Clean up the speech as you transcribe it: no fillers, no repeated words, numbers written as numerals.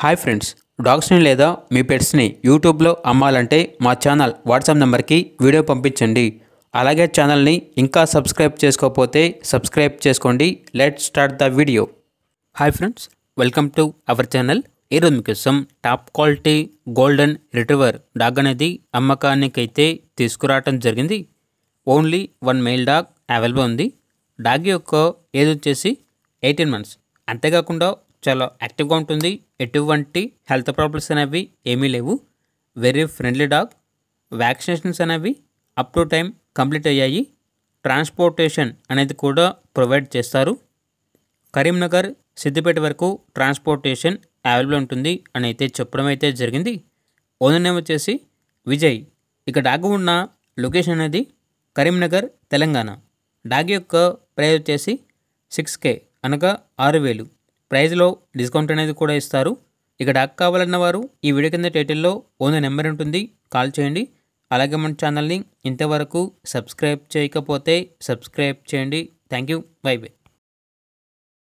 Hi friends, డాగ్స్ని లేదా మీ పెట్స్ని యూట్యూబ్లో అమ్మాలంటే మా ఛానల్ వాట్సాప్ నెంబర్కి వీడియో పంపించండి. అలాగే ఛానల్ని ఇంకా సబ్స్క్రైబ్ చేసుకోకపోతే సబ్స్క్రైబ్ చేసుకోండి. Let's start the video. Hi friends, welcome to our channel. ఈరోజు మీకోసం top quality golden retriever dog అనేది అమ్మకానికైతే తీసుకురావటం జరిగింది. ఓన్లీ 1 మేల్ డాగ్ అవైలబుల్ ఉంది. డాగ్ యొక్క ఏజ్ వచ్చేసి 18 మంత్స్. అంతేకాకుండా చాలా యాక్టివ్గా ఉంటుంది. ఎటువంటి హెల్త్ ప్రాబ్లమ్స్ అనేవి ఏమీ లేవు. Very friendly dog. వ్యాక్సినేషన్స్ అనేవి అప్ టు టైం కంప్లీట్ అయ్యాయి. ట్రాన్స్పోర్టేషన్ అనేది కూడా ప్రొవైడ్ చేస్తారు. కరీంనగర్, సిద్దిపేట వరకు ట్రాన్స్పోర్టేషన్ అవైలబుల్ ఉంటుంది అని అయితే చెప్పడం అయితే జరిగింది. ఓనర్ నేమ్ వచ్చేసి విజయ్. ఇక డాగ్ ఉన్న లొకేషన్ అనేది కరీంనగర్, తెలంగాణ. డాగ్ యొక్క ప్రైస్ వచ్చేసి 6K అనగా 6,000. ప్రైజ్లో డిస్కౌంట్ అనేది కూడా ఇస్తారు. ఇక డాగ్ కావాలన్న వారు ఈ వీడియో కింద టైటిల్లో ఓనర్ నెంబర్ ఉంటుంది, కాల్ చేయండి. అలాగే మన ఛానల్ని ఇంతవరకు సబ్స్క్రైబ్ చేయకపోతే సబ్స్క్రైబ్ చేయండి. Thank you. By by.